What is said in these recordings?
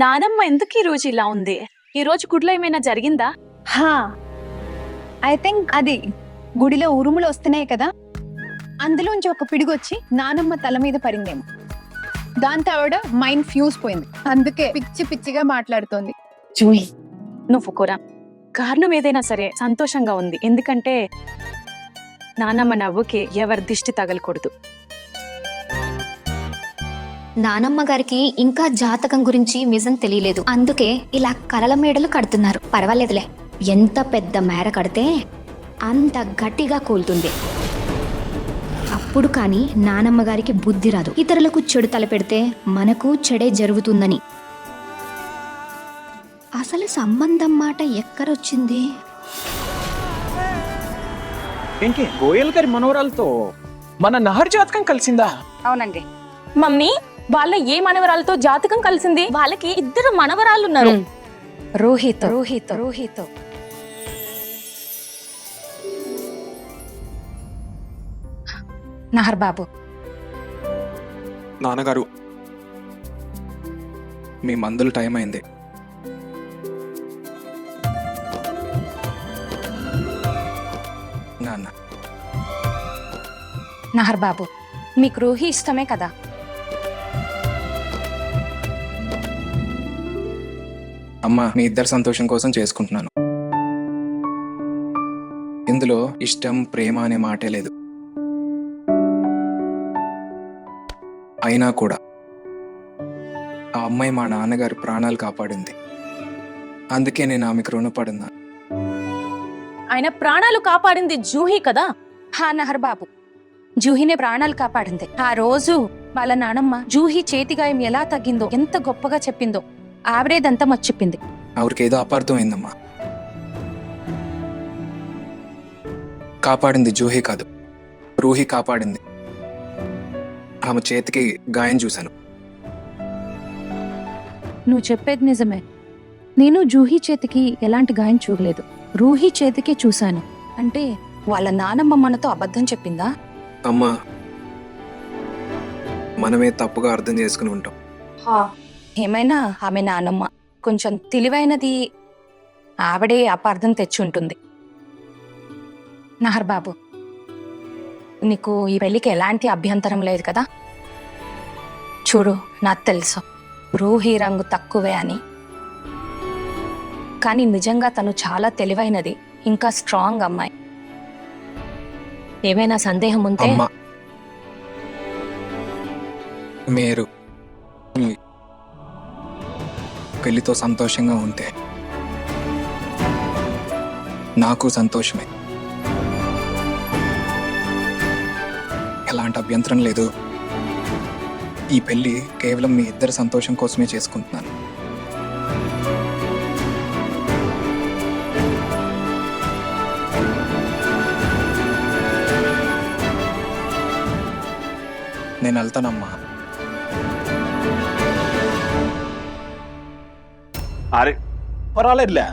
నానమ్మ ఎందుకు ఈ రోజు ఇలా ఉంది? ఈ రోజు గుడిలో ఏమైనా జరిగిందా? ఐ థింక్ అది గుడిలో ఉరుములు వస్తున్నాయి కదా, అందులోంచి ఒక పిడుగొచ్చి నానమ్మ తల మీద పడిందేమో. దాంతో ఆవిడ మైండ్ ఫ్యూజ్ పోయింది, అందుకే పిచ్చి పిచ్చిగా మాట్లాడుతోంది. జూహి, నువ్వు కూడా కారణం ఏదైనా సరే సంతోషంగా ఉంది, ఎందుకంటే నానమ్మ నవ్వుకి ఎవరి దిష్టి తగలకూడదు. నానమ్మ గారికి ఇంకా జాతకం గురించి నిజం తెలియలేదు, అందుకే ఇలా కలల మేడలు కడుతున్నారు. పర్వాలేదులే, ఎంత పెద్ద మేర కడితే అంత గట్టిగా కూలుతుంది. అప్పుడు కానీ నానమ్మ గారికి బుద్ధి రాదు, ఇతరులకు చెడు తలపెడితే మనకు చెడే జరుగుతుందని. అసలు సంబంధం మాట ఎక్కడొచ్చింది? ఏంటి గోయల్ గారి మనవరాలతో మన నహర్ జాతకం కలిసిందా? అవునండి మమ్మీ, వాళ్ళ ఏ మనవరాలతో జాతకం కలిసింది? వాళ్ళకి 2 మనవరాళ్ళు ఉన్నారు. రోహిత్ నహర్ బాబు, నాన్నగారు, మీ మందులు టైం అయింది. నాన్న, నహర్ బాబు, మీకు రూహి ఇష్టమే కదా? అమ్మ, మీ ఇద్దరు సంతోషం కోసం చేసుకుంటున్నాను. ఇందులో ఇష్టం ప్రేమ అనే మాటే లేదు. అయినా కూడా ఆ అమ్మాయి మా నాన్నగారి ప్రాణాలు కాపాడింది, అందుకే నేను ఆమెకు రుణపడున్నాను. ఆయన ప్రాణాలు కాపాడింది జూహి కదా? నహర్ బాబు, జూహినే ప్రాణాలు కాపాడింది. ఆ రోజు వాళ్ళ నానమ్మ జూహి చేతిగాయం ఎలా తగ్గిందో ఎంత గొప్పగా చెప్పిందో, ఆవిడేదంతా మాకు చెప్పింది. ఆవిడకి ఏదో అపార్థం అయిందమ్మా. కాపాడింది జూహి కాదు, రూహి కాపాడింది. ఆమె చేతికి గాయం చూశాను. నువ్వు చెప్పేది నిజమే, నేను జూహి చేతికి ఎలాంటి గాయం చూడలేదు, రూహి చేతికే చూశాను. అంటే వాళ్ళ నానమ్మ మనతో అబద్ధం చెప్పిందా? అమ్మా, మనమే తప్పుగా అర్థం చేసుకుని ఉంటాం. ఏమైనా ఆమె నానమ్మ కొంచెం తెలివైనది, ఆవిడే అపార్థం తెచ్చి ఉంటుంది. నహర్ బాబు, నీకు ఈ పెళ్లికి ఎలాంటి అభ్యంతరం లేదు కదా? చూడు, నాకు తెలుసు రూహి రంగు తక్కువే అని, కానీ నిజంగా తను చాలా తెలివైనది, ఇంకా స్ట్రాంగ్ అమ్మాయి. ఏమైనా సందేహం ఉంటే అమ్మా, మీరు పెళ్లితో సంతోషంగా ఉంటే నాకు సంతోషమే, ఎలాంటి అభ్యంతరం లేదు. ఈ పెళ్లి కేవలం మీ ఇద్దరి సంతోషం కోసమే చేసుకుంటున్నాను. నేను వెళ్తానమ్మా. అరే పర్వాలేదులే,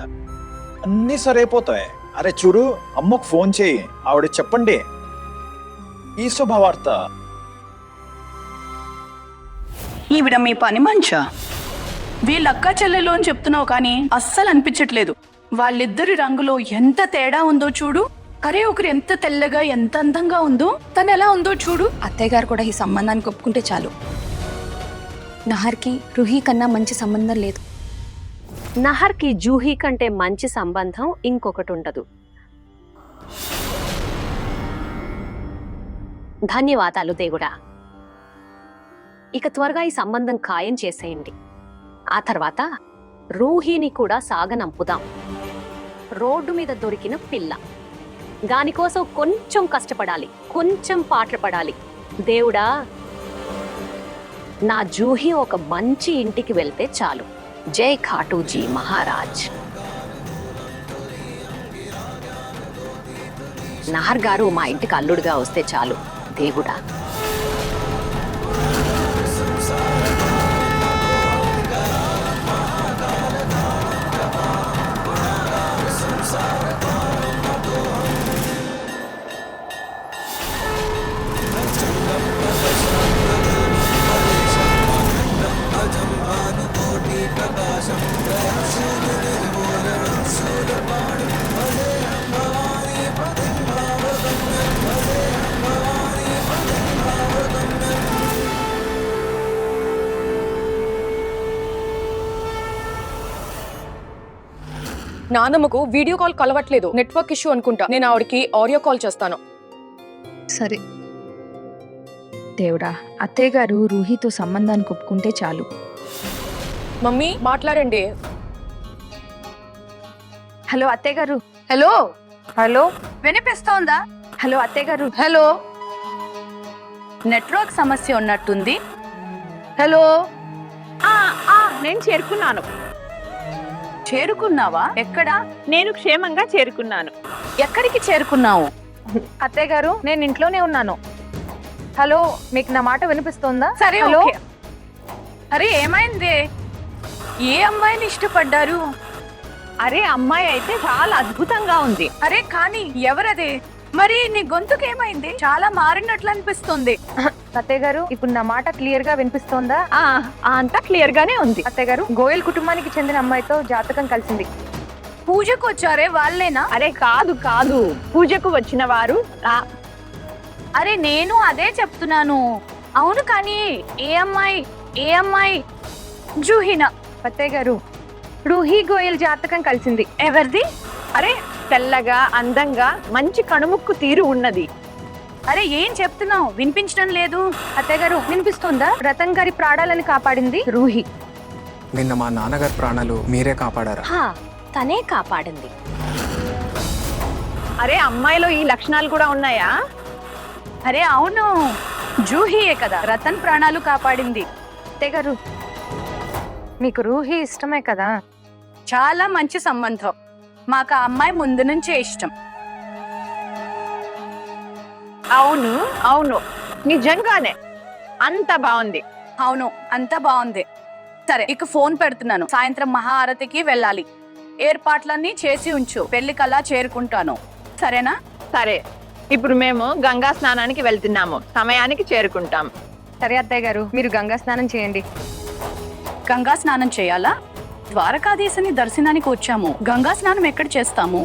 అన్నీ సరైపోతాయి. అరే చూడు, అమ్మకు ఫోన్ చేయి, ఆవిడ చెప్పండి ఈ శుభవార్త. ఈవిడ మీ పని మంచా? వీళ్ళక్క చెల్లెలు అని చెప్తున్నావు కానీ అస్సలు అనిపించట్లేదు. వాళ్ళిద్దరి రంగులో ఎంత తేడా ఉందో చూడు. అరే, ఒకరు ఎంత తెల్లగా ఎంత అందంగా ఉందో, తను ఎలా ఉందో చూడు. అత్తయ్య గారు కూడా ఈ సంబంధానికి ఒప్పుకుంటే చాలు. నహర్కి రుహి కన్నా మంచి సంబంధం లేదు. నహర్కి జూహి కంటే మంచి సంబంధం ఇంకొకటి ఉండదు. ధన్యవాదాలు దేవుడా. ఇక త్వరగా ఈ సంబంధం ఖాయం చేసేయండి. ఆ తర్వాత రూహిని కూడా సాగనంపుదాం. రోడ్డు మీద దొరికిన పిల్ల, దానికోసం కొంచెం కష్టపడాలి, కొంచెం పాటలు పడాలి. దేవుడా, నా జూహి ఒక మంచి ఇంటికి వెళ్తే చాలు. జై ఖాటూజీ మహారాజ్. నహర్ గారు మా ఇంటికి అల్లుడుగా వస్తే చాలు దేవుడా. నానమ్మకు వీడియో కాల్ కలవట్లేదు, నెట్వర్క్ ఇష్యూ అనుకుంటా. నేను ఆవిడకి ఆడియో కాల్ చేస్తాను. సరే. దేవుడా, అత్తయ్య గారు రూహితో సంబంధానికి ఒప్పుకుంటే చాలు. మమ్మీ మాట్లాడండి. హలో అత్తయ్య గారు. హలో హలో వినిపిస్తోందా? హలో అత్తయ్య గారు. హలో నెట్వర్క్ సమస్య ఉన్నట్టుంది. హలో నేను చేరుకున్నాను. చేరుకున్నావా? ఎక్కడా? నేను క్షేమంగా చేరుకున్నాను. ఎక్కడికి చేరుకున్నావు? అత్తయ్య గారు, నేను ఇంట్లోనే ఉన్నాను. హలో, మీకు నా మాట వినిపిస్తోందా? సరే, హలో. ఓకే. అరే ఏమైంది? ఏ అమ్మాయిని ఇష్టపడ్డారు? అరే అమ్మాయి అయితే చాలా అద్భుతంగా ఉంది. అరే కానీ ఎవరది? మరి నీ గొంతుకేమైంది? చాలా మారినట్లు అనిపిస్తుంది. అత్తయ్య గారు, ఇప్పుడు నా మాట క్లియర్ గా వినిపిస్తోందా? అంతా క్లియర్ గానే ఉంది. అత్తయ్య గారు, గోయల్ కుటుంబానికి చెందిన అమ్మాయితో జాతకం కలిసింది. పూజకు వచ్చారే వాళ్ళేనా? అరే కాదు కాదు, పూజకు వచ్చిన వారు అరే నేను అదే చెప్తున్నాను. అవును కానీ ఏ అమ్మాయి? ఏ అమ్మాయి? జూహీనా? అత్తయ్య గారు, రూహి గోయల్ జాతకం కలిసింది. ఎవరిది? అరే తెల్లగా అందంగా మంచి కనుముక్కు తీరు ఉన్నది. అరే ఏం చెప్తున్నావు? వినిపించడం లేదు. అత్తయ్య గారు, వినిపిస్తోందా? రతన్ గారి ప్రాణాలను కాపాడింది రూహి. నిన్న మా నాన్నగారి ప్రాణాలు మీరే కాపాడారా? తనే కాపాడింది. అరే అమ్మాయిలో ఈ లక్షణాలు కూడా ఉన్నాయా? అరే అవును, జూహీయే కదా రతన్ ప్రాణాలు కాపాడింది. అత్తయ్య గారు, మీకు రూహి ఇష్టమే కదా? చాలా మంచి సంబంధం. మాకు ఆ అమ్మాయి ముందు నుంచే ఇష్టం. అవును అవును, నిజంగానే అంత బాగుంది. అవును అంతా బాగుంది. సరే ఇక ఫోన్ పెడుతున్నాను. సాయంత్రం మహాఆరతికి వెళ్ళాలి. ఏర్పాట్లన్నీ చేసి ఉంచు. పెళ్లికల్లా చేరుకుంటాను. సరేనా? సరే, ఇప్పుడు మేము గంగా స్నానానికి వెళ్తున్నాము. సమయానికి చేరుకుంటాం. సరే అత్తయ్య గారు, మీరు గంగా స్నానం చేయండి. గంగా స్నానం చేయాలా? ద్వారకాధీశుని దర్శనానికి వచ్చాము. గంగా స్నానం ఎక్కడ చేస్తాము?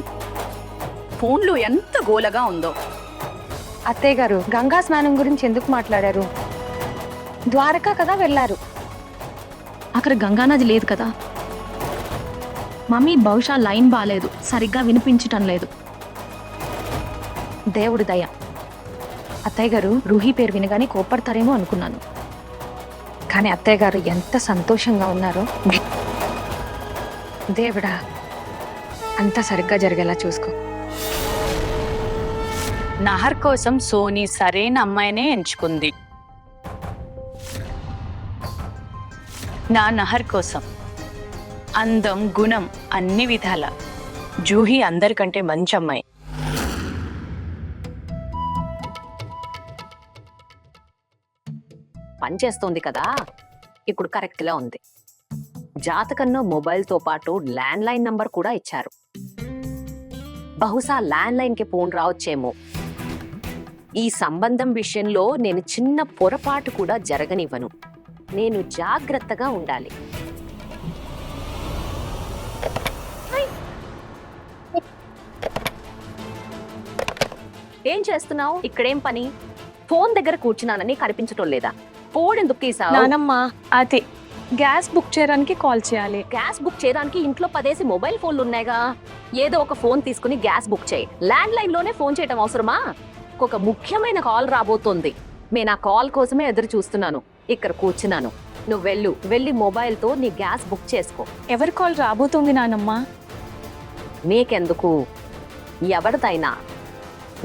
ఫోన్లు ఎంత గోలగా ఉందో. అత్తయ్య గారు, గంగా స్నానం గురించి ఎందుకు మాట్లాడారు? ద్వారకా కదా వెళ్ళారు. అక్కడ గంగానది లేదు కదా. మమ్మీ బహుశా లైన్ బాలేదు, సరిగ్గా వినిపించటం లేదు. దేవుడి దయ. అత్తయ్య గారు, రూహి పేరు వినగానే కోపడతారేమో అనుకున్నాను. కానీ అత్తయ్య గారు ఎంత సంతోషంగా ఉన్నారో. దేవుడా, అంతా సరిగ్గా జరిగేలా చూసుకో. నహర్ కోసం సోనీ సరైన అమ్మాయినే ఎంచుకుంది. నా నహర్ కోసం అందం, గుణం అన్ని విధాల జూహీ అందరికంటే మంచి అమ్మాయి. పనిచేస్తోంది కదా, ఇప్పుడు కరెక్ట్గా ఉంది. జాతకంలో మొబైల్తో పాటు ల్యాండ్ లైన్ నంబర్ కూడా ఇచ్చారు. బహుశా ల్యాండ్ లైన్కి ఫోన్ రావచ్చేమో. ఈ సంబంధం విషయంలో నేను చిన్న పొరపాటు కూడా జరగనివ్వను. నేను జాగ్రత్తగా ఉండాలి. ఏం చేస్తున్నావు? ఇక్కడేం పని? ఫోన్ దగ్గర కూర్చున్నానని కనిపించటం లేదా? ఫోన్ ఎందుకు తీసావు? నానమ్మ, అది గ్యాస్ బుక్ చేయడానికి కాల్ చేయాలి. గ్యాస్ బుక్ చేయడానికి ఇంట్లో 10 మొబైల్ ఫోన్లు ఉన్నాయిగా. ఏదో ఒక ఫోన్ తీసుకుని గ్యాస్ బుక్ చేయి. ల్యాండ్ లైన్ లోనే ఫోన్ చేయటం అవసరమా? ఒక ముఖ్యమైన కాల్ రాబోతోంది. నేను ఆ కాల్ కోసమే ఎదురు చూస్తున్నాను. ఇక్కడ కూర్చున్నాను. నువ్వు వెళ్ళి మొబైల్తో నీ గ్యాస్ బుక్ చేసుకో. ఎవరి కాల్ రాబోతుంది నానమ్మ? నీకెందుకు, ఎవరిదైనా.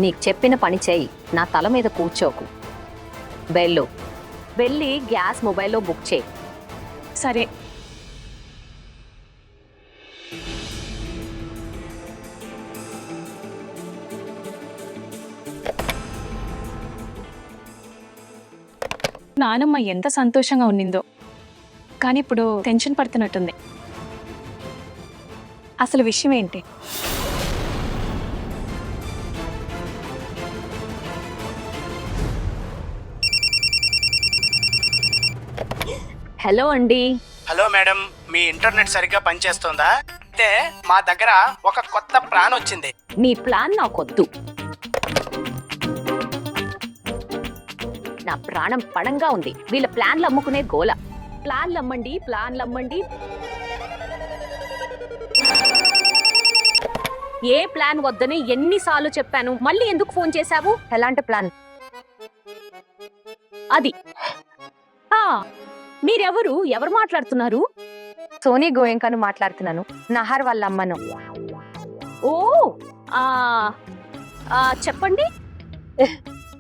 నీకు చెప్పిన పని చేయి, నా తల మీద కూర్చోకు. వెళ్ళి గ్యాస్ మొబైల్లో బుక్ చేయి. సరే. నానమ్మ ఎంత సంతోషంగా ఉన్నిందో, కానీ ఇప్పుడు టెన్షన్ పడుతున్నట్టుంది. అసలు విషయం ఏంటి? హలో అండి. హలో మేడం, మీ ఇంటర్నెట్ సరిగ్గా పనిచేస్తుందా? అయితే మా దగ్గర ఒక కొత్త ప్లాన్ వచ్చింది. మీ ప్లాన్ నాకొద్దు. నా ప్రాణం పడంగా ఉంది. వీళ్ళ ప్లాన్లు అమ్ముకునే గోల. ప్లాన్లు అమ్మండి. ఏ ప్లాన్ వద్దని ఎన్నిసార్లు చెప్పాను, మళ్ళీ ఎందుకు ఫోన్ చేశావు? ఎలాంటి ప్లాన్? అది మీరెవరు? ఎవరు మాట్లాడుతున్నారు? సోనీ గోయంకాను మాట్లాడుతున్నాను, నహర్ వాళ్ళ అమ్మను. ఓ చెప్పండి.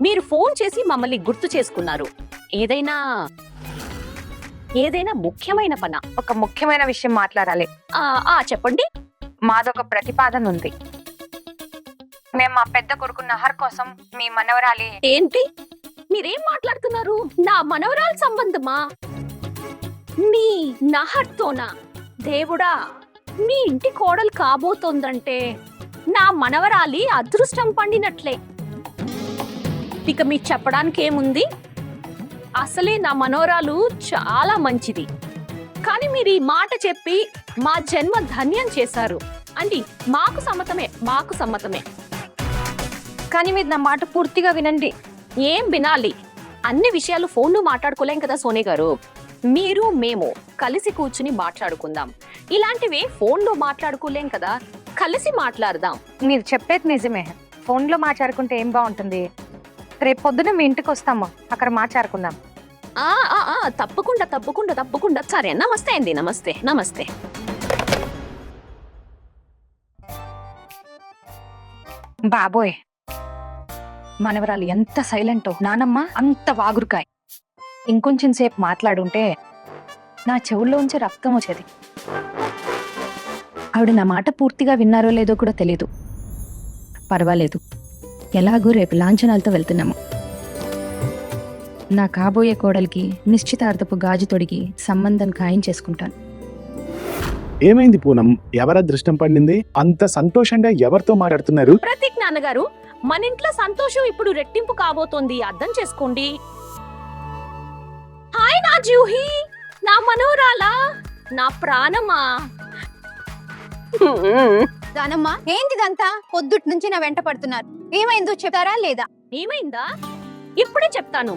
మీరు ఫోన్ చేసి మమ్మల్ని గుర్తు చేసుకున్నారు. ఏదైనా ముఖ్యమైన పనా? ఒక ముఖ్యమైన విషయం మాట్లాడాలి. చెప్పండి. మాదొక ప్రతిపాదన ఉంది. మేము మా పెద్ద కొడుకు నహర్ కోసం మీ మనవరాలి. ఏంటి మీరేం మాట్లాడుతున్నారు? నా మనవరాల సంబంధమా? మీ నహర్తోనా? దేవుడా, మీ ఇంటి కోడలు కాబోతోందంటే నా మనవరాలి అదృష్టం పండినట్లే. ఇక మీకు చెప్పడానికి ఏముంది? అసలే నా మనవరాలు చాలా మంచిది. కానీ మీరు ఈ మాట చెప్పి మా జన్మ ధన్యం చేశారు అండి. మాకు సమ్మతమే. కానీ మీరు నా మాట పూర్తిగా వినండి. ఏం వినాలి? అన్ని విషయాలు ఫోన్లో మాట్లాడుకోలేం కదా సోనీ గారు. మీరు మేము కలిసి కూర్చుని మాట్లాడుకుందాం. ఇలాంటివి ఫోన్లో మాట్లాడుకోలేం కదా, కలిసి మాట్లాడదాం. మీరు చెప్పేది నిజమే. ఫోన్లో మాట్లాడుకుంటే ఏం బాగుంటుంది? రేపు పొద్దున మీ ఇంటికి వస్తాము, అక్కడ మాట్లాడుకుందాం. తప్పకుండా. సరే, నమస్తే అండి. నమస్తే. బాబోయ్, మనవరాలు ఎంత సైలెంటో, నానమ్మ అంత వాగురుకాయ్. ఇంకొంచెం సేపు మాట్లాడుంటే నా చెవుల్లోంచి రక్తం వచ్చేది. ఆవిడ నా మాట పూర్తిగా విన్నారో లేదో కూడా తెలీదు. పర్వాలేదు, ఎలాగూ రేపు లాంఛనాలతో వెళ్తున్నాము. నా కాబోయే కోడలికి నిశ్చితార్థపు గాజు తొడిగి సంబంధం ఖాయం చేసుకుంటాను. ఏమైంది పూనం? ఎవర దృష్టం పడింది? అంత సంతోషంగా ఎవరితో మాట్లాడుతున్నారు? ప్రతీక్ నాన్నగారు, మన ఇంట్లో సంతోషం ఇప్పుడు రెట్టింపు కాబోతోంది, అర్థం చేసుకోండి. హాయ్ నా జూహీ, నా మనోరాలా, నా ప్రాణమా. దానమ్మ, ఏంటిదంతా? పొద్దుటి నుంచి నా వెంట పడుతున్నారు. ఏమైందో చెప్తారా లేదా? ఏమైందా? ఇప్పుడే చెప్తాను.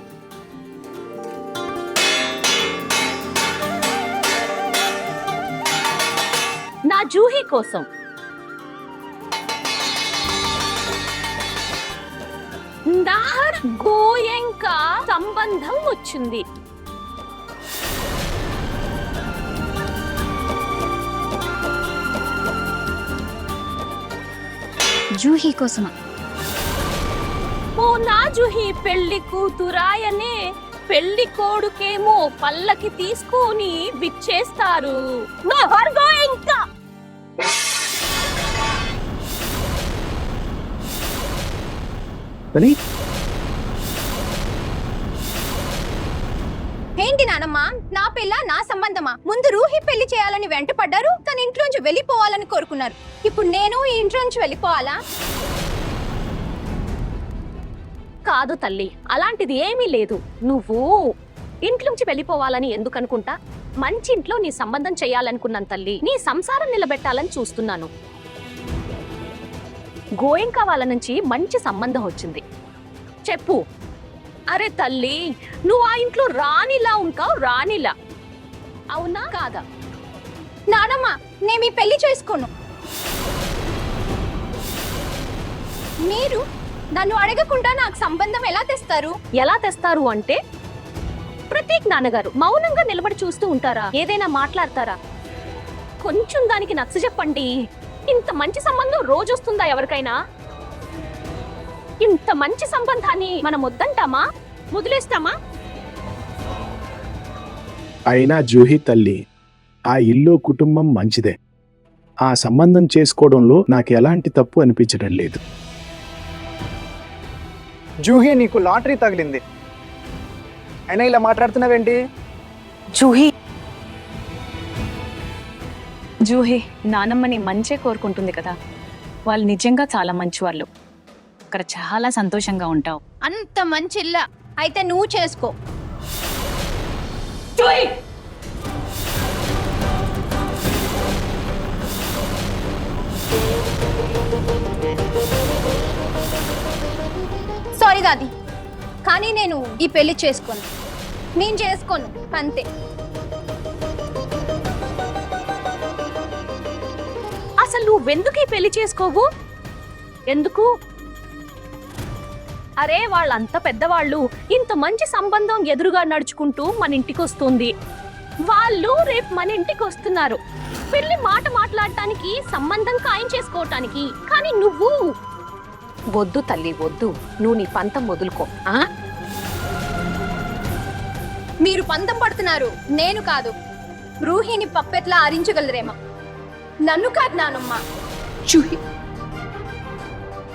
నా జూహీ కోసం నహర్ గోయంకా సంబంధం వచ్చింది. జూహీ కోసమా? ఓ నా జూహీ పెళ్లి కూతురాయనే పెళ్లి కోడుకేమో పల్లకి తీసుకొని విచ్చేస్తారు. నహర్ గోయంకా ఏంటి నానమ్మ? నా పిల్ల నా సంబంధమా? ముందు రూహి పెళ్లి చేయాలని వెంట పడ్డారు, తన ఇంట్లోంచి వెళ్ళిపోవాలని కోరుకున్నారు. ఇప్పుడు నేను ఈ ఇంట్లోంచి వెళ్ళిపోవాలా? కాదు తల్లి, అలాంటిది ఏమీ లేదు. నువ్వు ఇంట్లోంచి వెళ్ళిపోవాలని ఎందుకు అనుకుంటా? మంచి ఇంట్లో నీ సంబంధం చేయాలనుకున్నాను తల్లి. నీ సంసారం నిలబెట్టాలని చూస్తున్నాను. గోయంకా వాళ్ళ నుంచి మంచి సంబంధం వచ్చింది. చెప్పు. అరే తల్లి, నువ్వు ఆ ఇంట్లో రాణిలా ఉంటావు, రాణిలా. అవునా కాదా? నానమ్మ, నేను ఈ పెళ్లి చేసుకోను. మీరు నన్ను అడగకుండా నాకు సంబంధం ఎలా తెస్తారు? ఎలా తెస్తారు అంటే, ప్రతీక్ నాన్నగారు మౌనంగా నిలబడి చూస్తూ ఉంటారా? ఏదైనా మాట్లాడతారా? కొంచెం దానికి నచ్చ చెప్పండి. ఇంత మంచి సంబంధం రోజు వస్తుందా ఎవరికైనా? ఇంత మంచి సంబంధాన్ని మనం వద్దంటామా? వదిలేస్తామా? అయినా జూహీ తల్లి, ఆ ఇల్లు కుటుంబం మంచిదే. ఆ సంబంధం చేసుకోవడంలో నాకు ఎలాంటి తప్పు అనిపించడం లేదు. జూహీ, నీకు లాటరీ తగిలింది అయినా ఇలా మాట్లాడుతున్నావేంటి? జూహీ నానమ్మని మంచే కోరుకుంటుంది కదా. వాళ్ళు నిజంగా చాలా మంచి వాళ్ళు. అక్కడ చాలా సంతోషంగా ఉంటావు. అంత మంచి ఇల్లా అయితే నువ్వు చేసుకో. సారీ దాది, కానీ నేను ఈ పెళ్లి చేసుకోను. నేను చేసుకోను అంతే. అసలు నువ్వెందుకు ఈ పెళ్లి చేసుకోవు? ఎందుకు? అరే వాళ్ళంత పెద్దవాళ్ళు, ఇంత మంచి సంబంధం ఎదురుగా నడుచుకుంటూ మన ఇంటికి వస్తుంది. వాళ్ళు రేపు మన ఇంటికి వస్తున్నారు పెళ్లి మాట మాట్లాడటానికి, సంబంధం ఖాయం చేసుకోవటానికి. కానీ నువ్వు వద్దు తల్లి, వద్దు. నువ్వు నీ పంతం వదులుకో. మీరు పంతం పడుతున్నారు, నేను కాదు. రూహిని పప్పెట్లా ఆరించగలరేమో. నన్ను కాదు నానమ్మ, జూహి.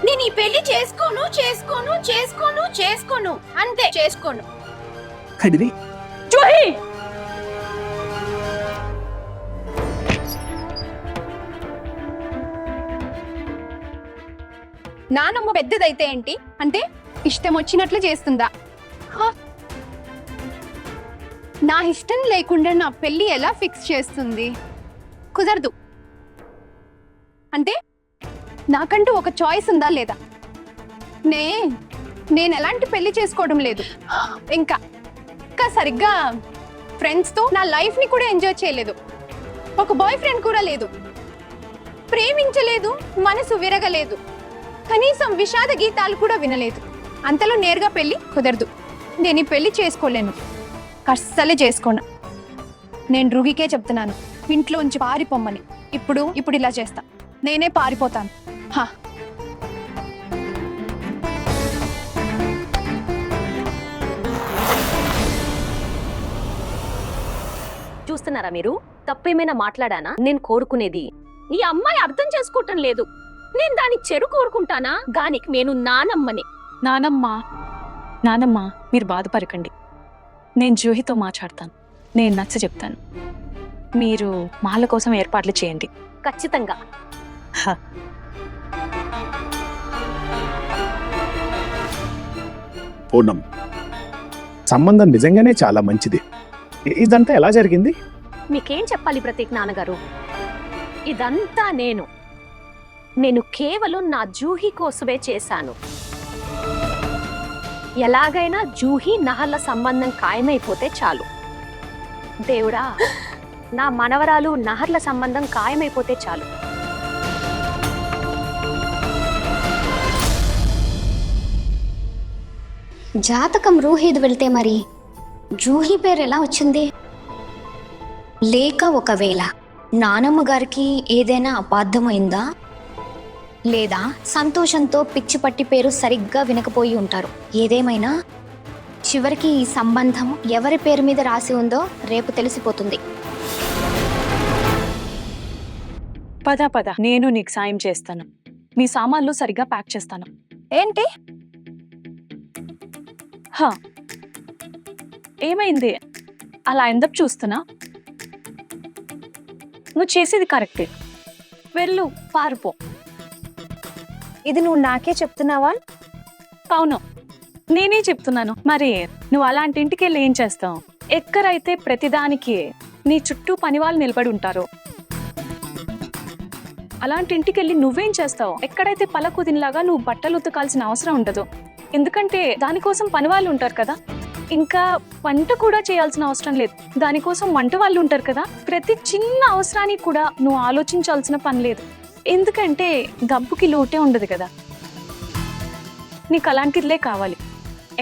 నేను ఈ పెళ్లి చేసుకోను చేసుకోను చేసుకోను చేసుకోను అంతే, చేసుకోను. జూహి! నానమ్మ పెద్దదైతే ఏంటి అంటే ఇష్టం వచ్చినట్లు చేస్తుందా? నా ఇష్టం లేకుండా నా పెళ్లి ఎలా ఫిక్స్ చేస్తుంది? కుదరదు. అంటే నాకంటూ ఒక చాయిస్ ఉందా లేదా? నేను ఎలాంటి పెళ్లి చేసుకోవడం లేదు. ఇంకా సరిగ్గా ఫ్రెండ్స్తో నా లైఫ్ని కూడా ఎంజాయ్ చేయలేదు. ఒక బాయ్ ఫ్రెండ్ కూడా లేదు. ప్రేమించలేదు, మనసు విరగలేదు, కనీసం విషాద గీతాలు కూడా వినలేదు. అంతలో నేరుగా పెళ్లి కుదరదు. నేను ఈ పెళ్లి చేసుకోలేను, అస్సలే చేసుకోను. నేను రుగికే చెప్తున్నాను, ఇంట్లోంచి పారిపోమ్మని. ఇప్పుడు ఇలా చేస్తా, నేనే పారిపోతాను. చూస్తున్నారా మీరు? తప్పేమైనా మాట్లాడానా? నేను కోరుకునేది ఈ అమ్మాయి అర్థం చేసుకోవటం లేదు. నేను దాని చెడు కోరుకుంటానా? దానికి నేను నానమ్మని. నానమ్మ మీరు బాధపడకండి. నేను జూహితో మాట్లాడతాను, నేను నచ్చ చెప్తాను. మీరు మాల కోసం ఏర్పాట్లు చేయండి. ఖచ్చితంగా. పూర్ణం, సంబంధం నిజంగానే చాలా మంచిది. ఇదంతా ఎలా జరిగింది? మీకేం చెప్పాలి ప్రతీక్ నాన్నగారు? ఇదంతా నేను కేవలం నా జూహి కోసమే చేశాను. ఎలాగైనా జూహి నహర్ల సంబంధం ఖాయమైపోతే చాలు. దేవుడా, నా మనవరాలు నహర్ల సంబంధం ఖాయమైపోతే చాలు. జాతకం రూహీది వెళ్తే మరి జూహి పేరు ఎలా వచ్చింది? లేక ఒకవేళ నానమ్మ గారికి ఏదైనా అపార్థమైందా? లేదా సంతోషంతో పిచ్చి పట్టి పేరు సరిగ్గా వినకపోయి ఉంటారు. ఏదేమైనా చివరికి ఈ సంబంధం ఎవరి పేరు మీద రాసి ఉందో రేపు తెలిసిపోతుంది. పద నేను నీకు సాయం చేస్తాను. నీ సామాన్లు సరిగ్గా ప్యాక్ చేస్తాను. ఏంటి? ఏమైంది అలా ఎందుకు చూస్తున్నా? నువ్వు చేసేది కరెక్టే. వెళ్ళు, పారిపో. ఇది నువ్వు నాకే చెప్తున్నావా? అవును, నేనే చెప్తున్నాను. మరి నువ్వు అలాంటి ఇంటికి వెళ్ళి ఏం చేస్తావు? ఎక్కడైతే ప్రతిదానికి నీ చుట్టూ పనివాళ్ళు నిలబడి ఉంటారో అలాంటి ఇంటికి వెళ్ళి నువ్వేం చేస్తావు? ఎక్కడైతే పలకుదినలాగా నువ్వు బట్టలు ఉతకాల్సిన అవసరం ఉండదు. ఎందుకంటే దానికోసం పనివాళ్ళు ఉంటారు కదా. ఇంకా వంట కూడా చేయాల్సిన అవసరం లేదు, దానికోసం వంట వాళ్ళు ఉంటారు కదా. ప్రతి చిన్న అవసరానికి కూడా నువ్వు ఆలోచించాల్సిన పని లేదు, ఎందుకంటే డబ్బుకి లోటే ఉండదు కదా. నీకు అలాంటిదిలే కావాలి.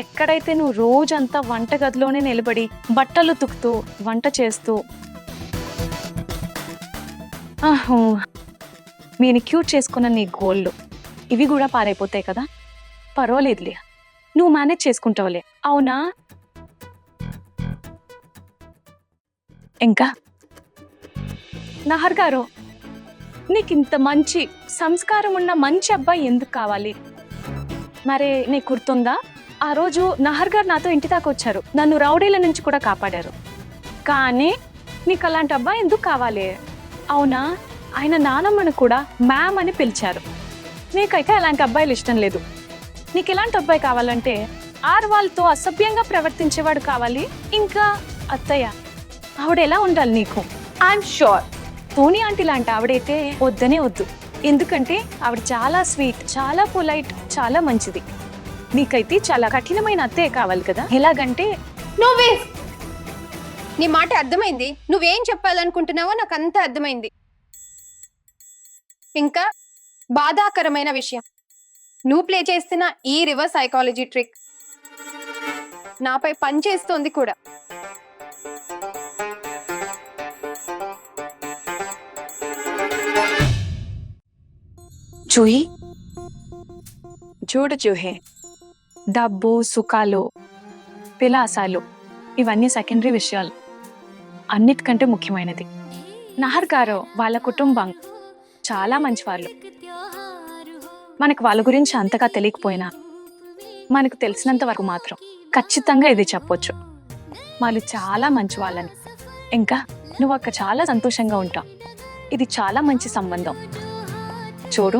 ఎక్కడైతే నువ్వు రోజంతా వంట గదిలోనే నిలబడి బట్టలు ఉతుకుతూ వంట చేస్తూ క్యూట్ చేసుకున్న నీ గోల్డ్ ఇవి కూడా పారైపోతాయి కదా. పర్వాలేదులే, నువ్వు మేనేజ్ చేసుకుంటావులే. అవునా? ఇంకా నహర్ గారు, నీకు ఇంత మంచి సంస్కారం ఉన్న మంచి అబ్బాయి ఎందుకు కావాలి? మరే నీకు గుర్తుందా, ఆ రోజు నహర్ గారు నాతో ఇంటి దాకా వచ్చారు, నన్ను రౌడీల నుంచి కూడా కాపాడారు. కానీ నీకు అలాంటి అబ్బాయి ఎందుకు కావాలి? అవునా? ఆయన నానమ్మను కూడా మ్యామ్ అని పిలిచారు. నీకైతే అలాంటి అబ్బాయిలు ఇష్టం లేదు. నీకు ఎలాంటి అబ్బాయి కావాలంటే ఆడవాళ్ళతో అసభ్యంగా ప్రవర్తించేవాడు కావాలి. ఇంకా అత్తయ్య, ఆవిడ ఎలా ఉండాలి నీకు? ఐఎమ్ షూర్ సోనీ ఆంటీ లాంటి ఆవిడైతే వద్దనే వద్దు. ఎందుకంటే ఆవిడ చాలా స్వీట్, చాలా పొలైట్, చాలా మంచిది. నీకైతే చాలా కఠినమైన అత్తయ్య కావాలి కదా. ఎలాగంటే నువ్వే, నీ మాట అర్థమైంది. నువ్వేం చెప్పాలనుకుంటున్నావో నాకు అంతా అర్థమైంది. ఇంకా బాధాకరమైన విషయం, నువ్వు ప్లే చేస్తున్న ఈ రివర్స్ సైకాలజీ ట్రిక్ నాపై పనిచేస్తోంది కూడా. జూహి, చూడు జూహి, డబ్బు, సుఖాలు, విలాసాలు ఇవన్నీ సెకండరీ విషయాలు. అన్నిటికంటే ముఖ్యమైనది నహర్ గారు వాళ్ళ కుటుంబం చాలా మంచి వాళ్ళు. మనకు వాళ్ళ గురించి అంతగా తెలియకపోయినా మనకు తెలిసినంత వరకు మాత్రం ఖచ్చితంగా ఇది చెప్పొచ్చు, వాళ్ళు చాలా మంచి వాళ్ళని. ఇంకా నువ్వు అక్కడ చాలా సంతోషంగా ఉంటావు. ఇది చాలా మంచి సంబంధం. చూడు,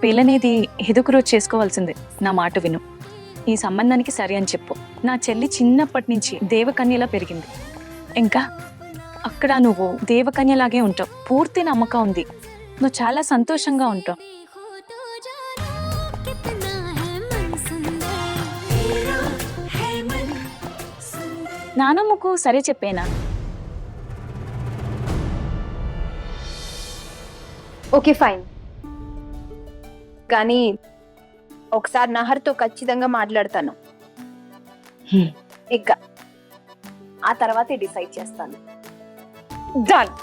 పిల్లనేది ఎదుగురు చేసుకోవాల్సింది. నా మాట విను. ఈ సంబంధానికి సరి అని చెప్పు. నా చెల్లి చిన్నప్పటి నుంచి దేవకన్యలా పెరిగింది. ఇంకా అక్కడ నువ్వు దేవకన్యలాగే ఉంటావు. పూర్తి నమ్మకం ఉంది. నువ్వు చాలా సంతోషంగా ఉంటావు. నానమ్మకు సరే చెప్పేనా? ఓకే ఫైన్, కానీ ఒకసారి నహర్తో ఖచ్చితంగా మాట్లాడతాను. ఇంకా ఆ తర్వాతే డిసైడ్ చేస్తాను. డన్.